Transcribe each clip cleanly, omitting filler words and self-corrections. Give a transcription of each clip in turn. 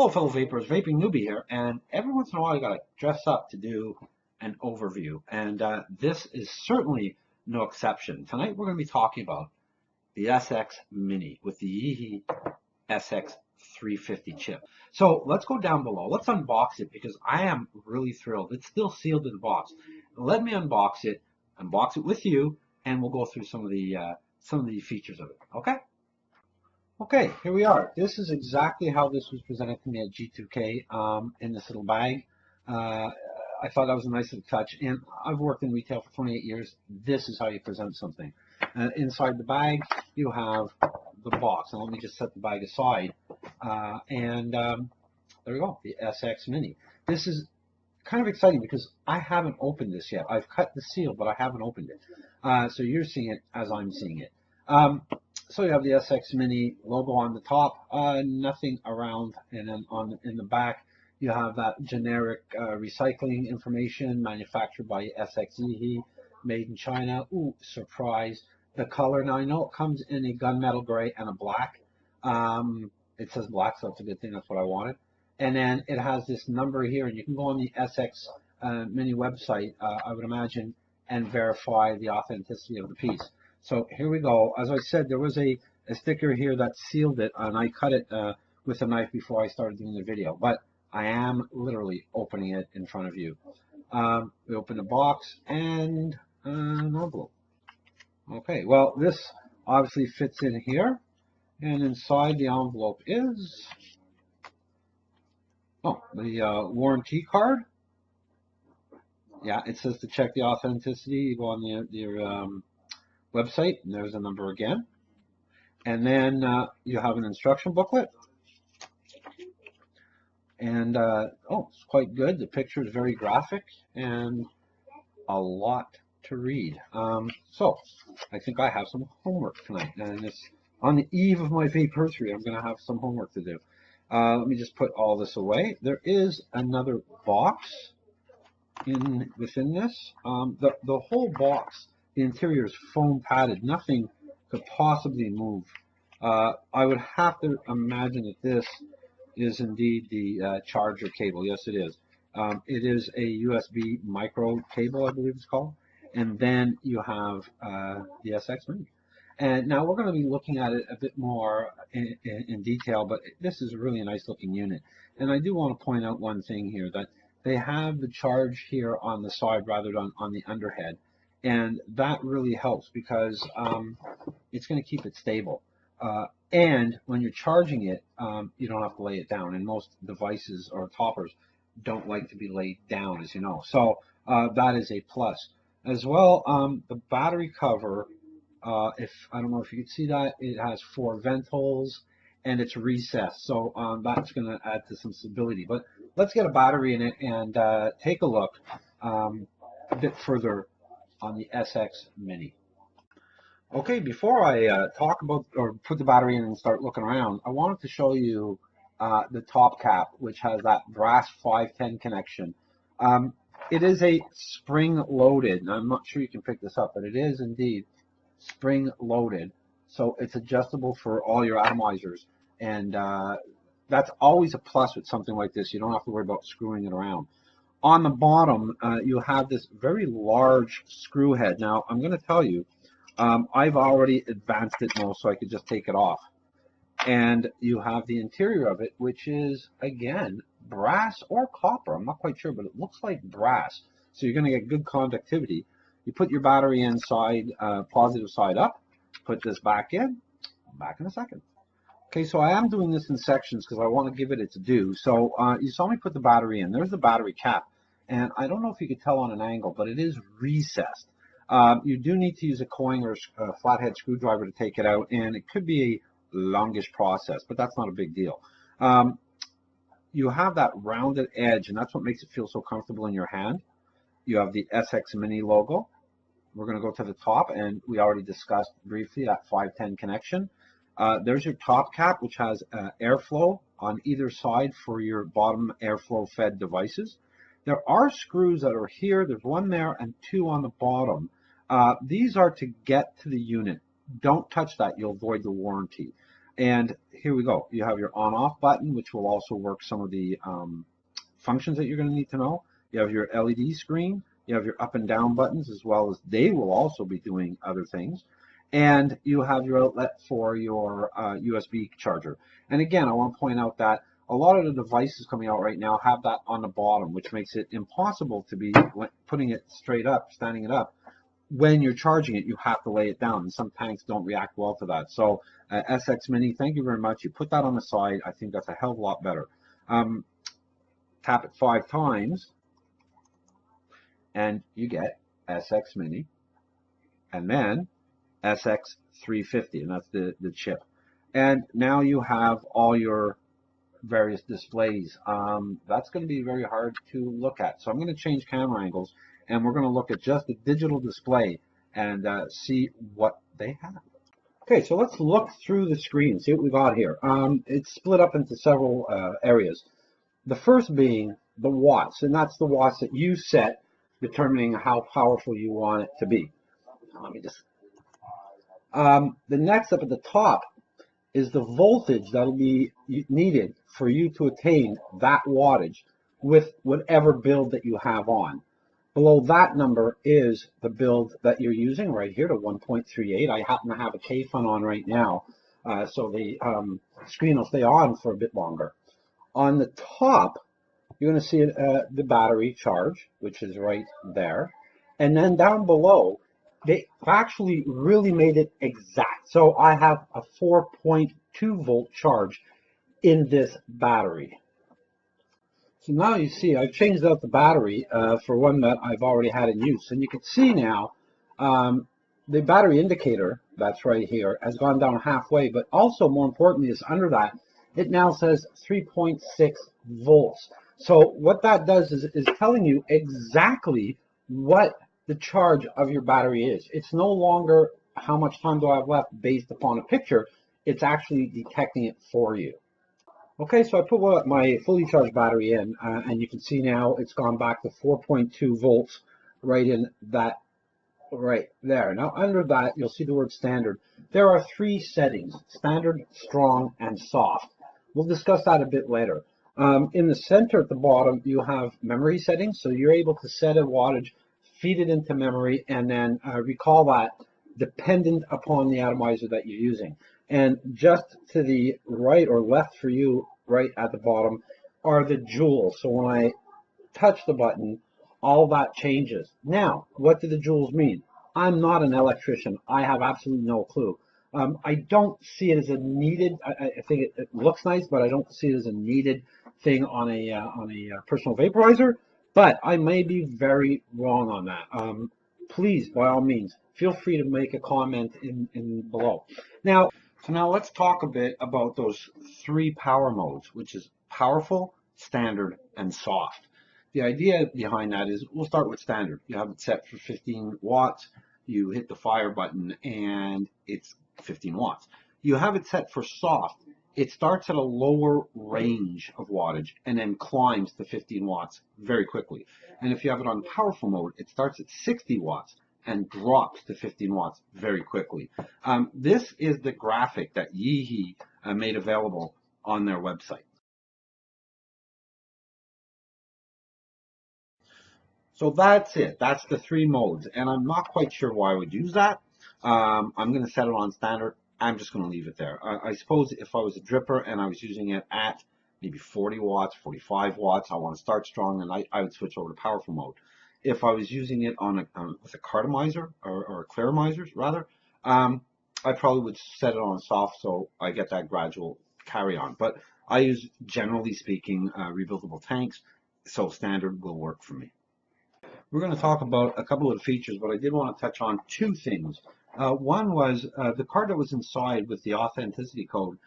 Hello, fellow vapors. Vaping newbie here, and every once in a while you gotta dress up to do an overview, and this is certainly no exception. Tonight we're going to be talking about the SX Mini with the Yihi SX 350 chip. So let's go down below. Let's unbox it because I am really thrilled. It's still sealed in the box. Let me unbox it with you, and we'll go through some of the features of it. Okay? Okay, here we are. This is exactly how this was presented to me at G2K in this little bag. I thought that was a nice little touch, and I've worked in retail for 28 years. This is how you present something. Inside the bag, you have the box. Now let me just set the bag aside, there we go, the SX Mini. This is kind of exciting because I haven't opened this yet. I've cut the seal, but I haven't opened it. So you're seeing it as I'm seeing it. So you have the SX Mini logo on the top, nothing around, and then in the back you have that generic recycling information, manufactured by SX Yihi, made in China. Ooh, surprise! The color, now I know it comes in a gunmetal gray and a black. It says black, so it's a good thing. That's what I wanted. And then it has this number here, and you can go on the SX Mini website, I would imagine, and verify the authenticity of the piece. So here we go. As I said, there was a sticker here that sealed it, and I cut it with a knife before I started doing the video. But I am literally opening it in front of you. We open the box and an envelope. Okay, well, this obviously fits in here. And inside the envelope is the warranty card. Yeah, it says to check the authenticity. You go on your website, and there's a number again. And then you have an instruction booklet. And it's quite good. The picture is very graphic and a lot to read. So I think I have some homework tonight. And it's on the eve of my vaporthry. I'm going to have some homework to do. Let me just put all this away. There is another box within this. The whole box, the interior is foam padded. Nothing could possibly move. I would have to imagine that this is indeed the charger cable. Yes, it is. It is a USB micro cable, I believe it's called. And then you have the SX Mini. And now we're going to be looking at it a bit more in detail, but this is really a nice looking unit. And I do want to point out one thing here, that they have the charge here on the side rather than on the underhead. And that really helps because it's going to keep it stable. And when you're charging it, you don't have to lay it down. And most devices or toppers don't like to be laid down, as you know. So that is a plus. As well, the battery cover, I don't know if you can see that, it has 4 vent holes and it's recessed. So that's going to add to some stability. But let's get a battery in it and take a look a bit further on the SX Mini. Okay, before I talk about or put the battery in and start looking around, I wanted to show you the top cap, which has that brass 510 connection. It is a spring-loaded, and I'm not sure you can pick this up, but it is indeed spring-loaded. So it's adjustable for all your atomizers, and that's always a plus with something like this. You don't have to worry about screwing it around. On the bottom, you have this very large screw head. Now, I'm going to tell you, I've already advanced it most, so I could just take it off. And you have the interior of it, which is, again, brass or copper. I'm not quite sure, but it looks like brass. So you're going to get good conductivity. You put your battery inside, positive side up. Put this back in a second. Okay, so I am doing this in sections because I want to give it its due. So you saw me put the battery in. There's the battery cap. And I don't know if you could tell on an angle, but it is recessed. You do need to use a coin or a flathead screwdriver to take it out, and it could be a longish process, but that's not a big deal. You have that rounded edge, and that's what makes it feel so comfortable in your hand. You have the SX Mini logo. We're going to go to the top, and we already discussed briefly that 510 connection. There's your top cap, which has airflow on either side for your bottom airflow fed devices. There are screws that are here. There's one there and 2 on the bottom. These are to get to the unit. Don't touch that. You'll void the warranty. And here we go. You have your on-off button, which will also work some of the functions that you're going to need to know. You have your LED screen. You have your up and down buttons, as well as they will also be doing other things. And you have your outlet for your USB charger. And again, I want to point out that a lot of the devices coming out right now have that on the bottom, which makes it impossible to be putting it straight up, standing it up. When you're charging it, you have to lay it down, and some tanks don't react well to that. So SX Mini, thank you very much. You put that on the side. I think that's a hell of a lot better. Tap it 5 times, and you get SX Mini, and then SX 350, and that's the chip. And now you have all your various displays. That's going to be very hard to look at. So I'm going to change camera angles, and we're going to look at just the digital display and see what they have. Okay, so let's look through the screen, see what we got here. It's split up into several areas. The first being the watts, and that's the watts that you set, determining how powerful you want it to be. Let me just. The next up at the top is the voltage that'll be needed for you to attain that wattage with whatever build that you have on. Below that number is the build that you're using right here, to 1.38. I happen to have a K-Fun on right now, so the screen will stay on for a bit longer. On the top, you're going to see the battery charge, which is right there. And then down below, they actually really made it exact. So I have a 4.2 volt charge in this battery. So now you see I've changed out the battery for one that I've already had in use. And you can see now the battery indicator, that's right here, has gone down halfway. But also more importantly is under that, it now says 3.6 volts. So what that does is telling you exactly what the charge of your battery is. It's no longer how much time do I have left based upon a picture. It's actually detecting it for you. Okay, so I put my fully charged battery in, and you can see now it's gone back to 4.2 volts right in that, right there. Now under that, you'll see the word standard. There are 3 settings: standard, strong, and soft. We'll discuss that a bit later. In the center at the bottom, you have memory settings, so you're able to set a wattage, feed it into memory, and then recall that dependent upon the atomizer that you're using. And just to the right or left for you, right at the bottom, are the joules. So when I touch the button, all that changes. Now, what do the joules mean? I'm not an electrician. I have absolutely no clue. I don't see it as a needed. I think it looks nice, but I don't see it as a needed thing on a personal vaporizer. But I may be very wrong on that. Please, by all means, feel free to make a comment in below. Now let's talk a bit about those 3 power modes, which is powerful, standard, and soft. The idea behind that is, we'll start with standard. You have it set for 15 watts. You hit the fire button and it's 15 watts. You have it set for soft. It starts at a lower range of wattage and then climbs to 15 watts very quickly. And if you have it on powerful mode, it starts at 60 watts and drops to 15 watts very quickly. This is the graphic that Yihi made available on their website. So that's it. That's the 3 modes. And I'm not quite sure why I would use that. I'm going to set it on standard. I'm just going to leave it there. I suppose if I was a dripper and I was using it at maybe 40 watts, 45 watts, I want to start strong, and I would switch over to powerful mode. If I was using it on with a cartomizer or a clearomizer, rather, I probably would set it on soft so I get that gradual carry on. But I use, generally speaking, rebuildable tanks, so standard will work for me. We're going to talk about a couple of features, but I did want to touch on 2 things. One was the card that was inside with the authenticity code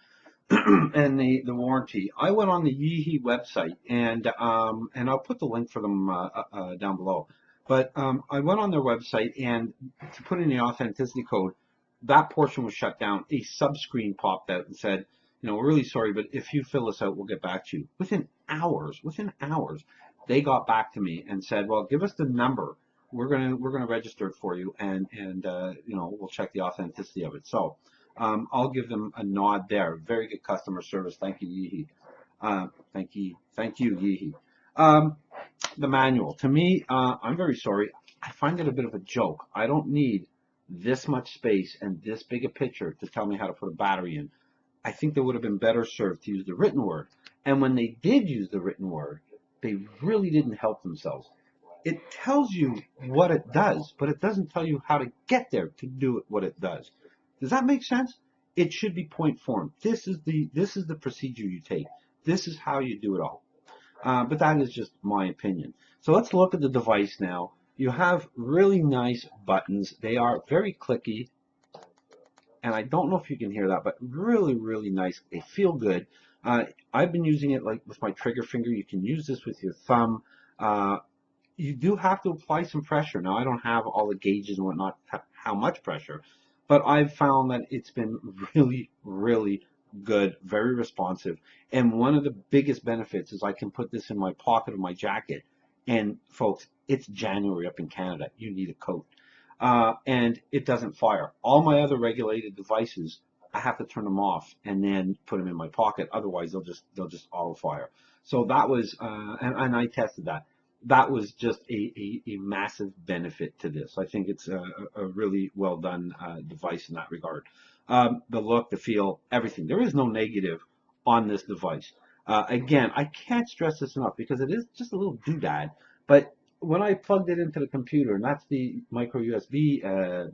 and the warranty. I went on the Yihi website, and I'll put the link for them down below. But I went on their website, and to put in the authenticity code, that portion was shut down. A subscreen popped out and said, we're really sorry, but if you fill this out, we'll get back to you. Within hours, they got back to me and said, well, give us the number. We're gonna register it for you, and we'll check the authenticity of it. So I'll give them a nod there. Very good customer service. Thank you, Yihi. Thank you, Yihi. The manual. To me, I'm very sorry. I find it a bit of a joke. I don't need this much space and this big a picture to tell me how to put a battery in. I think they would have been better served to use the written word. And when they did use the written word, they really didn't help themselves. It tells you what it does, but it doesn't tell you how to get there to do it what it does. Does that make sense? It should be point form. This is the procedure you take. This is how you do it all. But that is just my opinion. So let's look at the device now. You have really nice buttons. They are very clicky, and I don't know if you can hear that, but really, really nice. They feel good. I've been using it like with my trigger finger. You can use this with your thumb. You do have to apply some pressure. Now, I don't have all the gauges and whatnot, how much pressure, but I've found that it's been really, really good, very responsive. And one of the biggest benefits is I can put this in my pocket of my jacket. And folks, it's January up in Canada. You need a coat. And it doesn't fire. All my other regulated devices, I have to turn them off and then put them in my pocket. Otherwise, they'll just auto fire. So that was, and I tested that. That was just a massive benefit to this. I think it's a really well done device in that regard. The look, the feel, everything. There is no negative on this device. Again, I can't stress this enough because it is just a little doodad. But when I plugged it into the computer, and that's the micro USB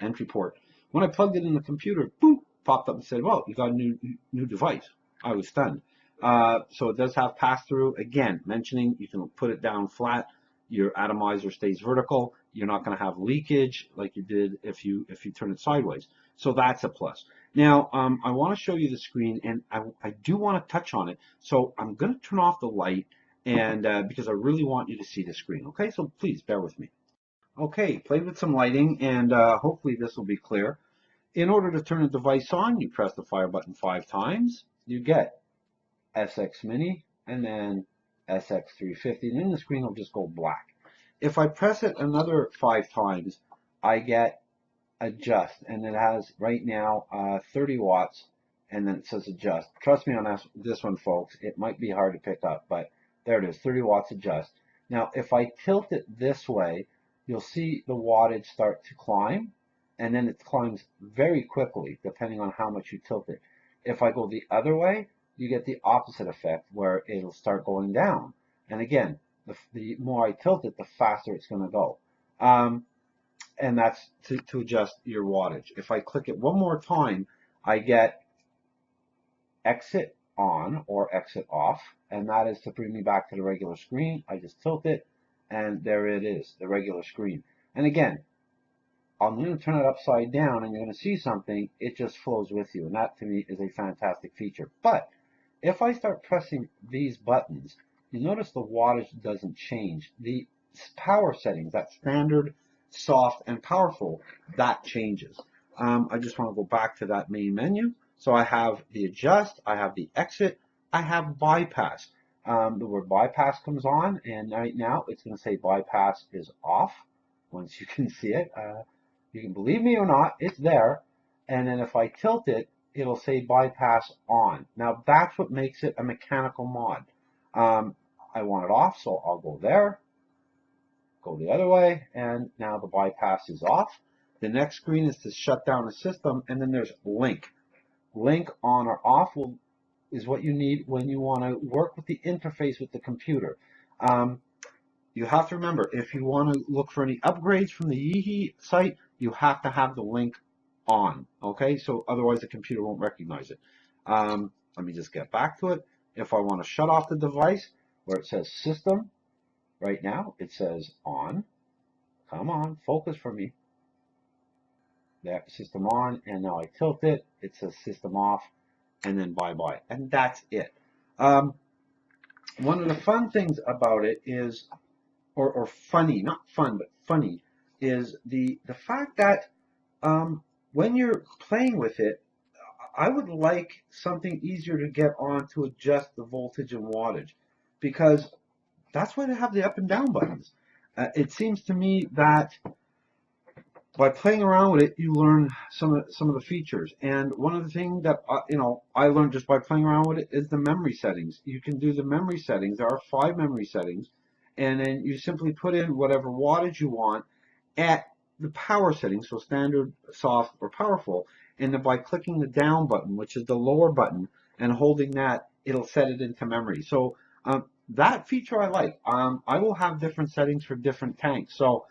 entry port, when I plugged it in the computer, boom, popped up and said, "Well, you got a new device." I was stunned. So it does have pass-through. Again, mentioning you can put it down flat. Your atomizer stays vertical. You're not going to have leakage like you did if you turn it sideways. So that's a plus. Now, I want to show you the screen, and I do want to touch on it. So I'm going to turn off the light, and because I really want you to see the screen. Okay, so please bear with me. Okay, played with some lighting, and hopefully this will be clear. In order to turn the device on, you press the fire button 5 times. You get SX Mini, and then SX350, and then the screen will just go black. If I press it another 5 times, I get adjust, and it has right now 30 watts, and then it says adjust. Trust me on this one, folks. It might be hard to pick up, but there it is, 30 watts adjust. Now, if I tilt it this way, you'll see the wattage start to climb, and then it climbs very quickly, depending on how much you tilt it. If I go the other way, you get the opposite effect where it'll start going down. And again, the more I tilt it, the faster it's going to go. And that's to adjust your wattage. If I click it one more time, I get exit on or exit off, and that is to bring me back to the regular screen. I just tilt it, and there it is, the regular screen. And again, I'm going to turn it upside down, and you're going to see something. It just flows with you, and that to me is a fantastic feature. But if I start pressing these buttons, you notice the wattage doesn't change. The power settings, that standard, soft, and powerful, that changes. I just want to go back to that main menu. So I have the adjust, I have the exit, I have bypass. The word bypass comes on, and right now it's going to say bypass is off. Once you can see it, you can believe me or not, it's there. And then if I tilt it, it'll say bypass on. Now that's what makes it a mechanical mod. I want it off, so I'll go there, go the other way, and now the bypass is off. The next screen is to shut down the system, and then there's link. Link on or off is what you need when you want to work with the interface with the computer. You have to remember, if you want to look for any upgrades from the Yihi site, you have to have the link on, okay? So otherwise the computer won't recognize it. Let me just get back to it. If I want to shut off the device, where it says system, right now it says on. Come on, focus for me. There, system on, and now I tilt it, it says system off, and then bye-bye. And that's it. One of the fun things about it is, or funny, not fun, but funny, is the fact that when you're playing with it, I would like something easier to get on to adjust the voltage and wattage, because that's why they have the up and down buttons. It seems to me that by playing around with it, you learn some of the features. And one of the things that I learned just by playing around with it is the memory settings. You can do the memory settings. There are 5 memory settings, and then you simply put in whatever wattage you want at the power settings, so standard, soft, or powerful. And then by clicking the down button, which is the lower button, and holding that, it'll set it into memory. So that feature I like. I will have different settings for different tanks. So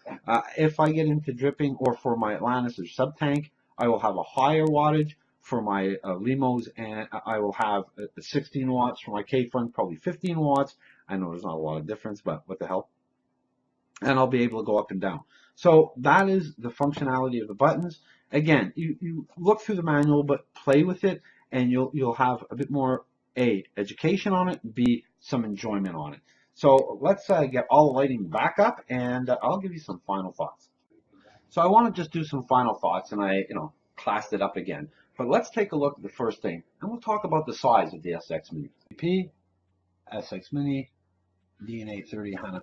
if I get into dripping, or for my Atlantis or sub tank, I will have a higher wattage. For my Limos, and I will have 16 watts. For my K-Front, probably 15 watts. I know there's not a lot of difference, but what the hell. And I'll be able to go up and down. So that is the functionality of the buttons. Again, you look through the manual, but play with it, and you'll have a bit more A, education on it, B, some enjoyment on it. So let's get all the lighting back up, and I'll give you some final thoughts. So I want to just do some final thoughts, and I classed it up again. But let's take a look at the first thing, and we'll talk about the size of the SX Mini. SX Mini, DNA 30 HANA.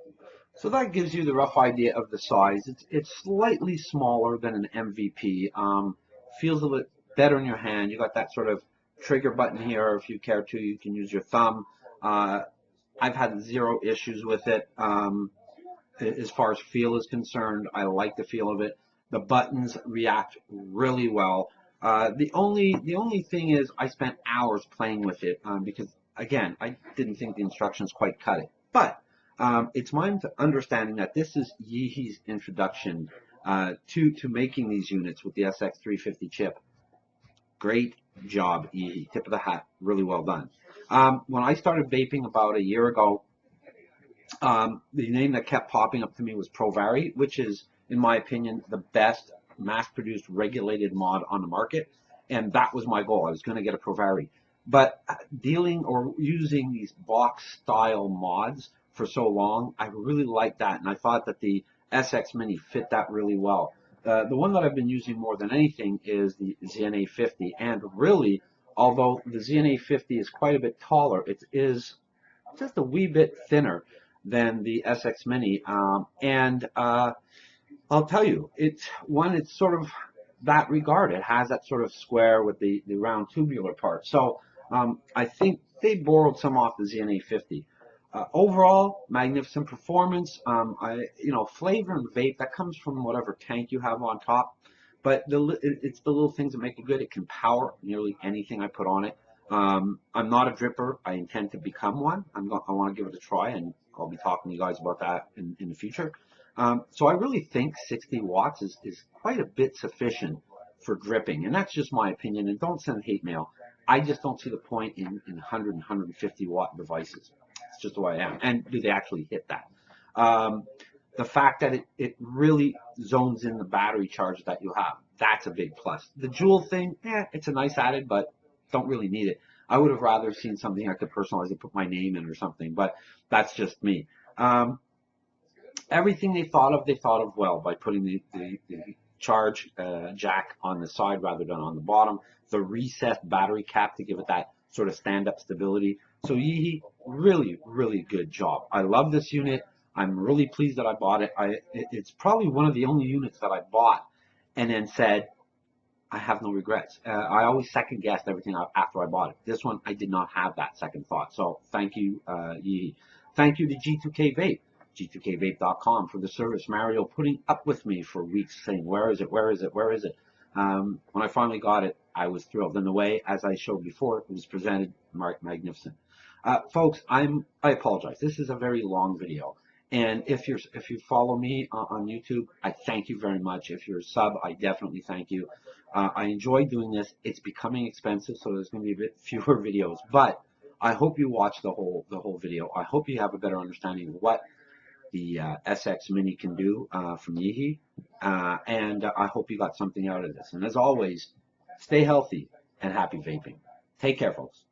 So that gives you the rough idea of the size. It's slightly smaller than an MVP. Feels a little better in your hand. You got that sort of trigger button here. If you care to, you can use your thumb. I've had 0 issues with it. As far as feel is concerned, I like the feel of it. The buttons react really well. The only thing is I spent hours playing with it because, again, I didn't think the instructions quite cut it. But it's my understanding that this is Yihi's introduction to making these units with the SX350 chip. Great job, Yihi. Tip of the hat. Really well done. When I started vaping about a year ago, the name that kept popping up to me was ProVary, which is, in my opinion, the best mass-produced regulated mod on the market. And that was my goal. I was going to get a ProVary. But dealing or using these box-style mods for so long, I really liked that. And I thought that the SX Mini fit that really well. The one that I've been using more than anything is the ZNA50. And really, although the ZNA50 is quite a bit taller, it is just a wee bit thinner than the SX Mini. I'll tell you, it's sort of that regard. It has that sort of square with the round tubular part. So I think they borrowed some off the ZNA50. Overall, magnificent performance. Flavor and vape, that comes from whatever tank you have on top. But it's the little things that make it good. It can power nearly anything I put on it. I'm not a dripper. I intend to become one. I want to give it a try, and I'll be talking to you guys about that in the future. So I really think 60 watts is quite a bit sufficient for dripping, and that's just my opinion. And don't send hate mail. I just don't see the point in 100 and 150 watt devices. It's just the way I am. And do they actually hit that? The fact that it really zones in the battery charge that you have, that's a big plus. The Joule thing, it's a nice added, but don't really need it. I would have rather seen something I could personalize and put my name in or something, but that's just me. Everything they thought of well by putting the charge jack on the side rather than on the bottom. The recessed battery cap to give it that sort of stand-up stability. So Yihi, really, really good job. I love this unit. I'm really pleased that I bought it. It's probably one of the only units that I bought and then said, I have no regrets. I always second guessed everything after I bought it. This one, I did not have that second thought. So thank you, Yihi. Thank you to G2K Vape, G2KVape.com, for the service. Mario putting up with me for weeks saying, where is it, where is it, where is it? When I finally got it, I was thrilled. And the way, as I showed before, it was presented, magnificent. Folks, I apologize. This is a very long video. And if you follow me on YouTube, I thank you very much. If you're a sub, I definitely thank you. I enjoy doing this. It's becoming expensive, so there's going to be a bit fewer videos. But I hope you watch the whole video. I hope you have a better understanding of what the SX Mini can do from Yihi. And I hope you got something out of this. And as always, stay healthy and happy vaping. Take care, folks.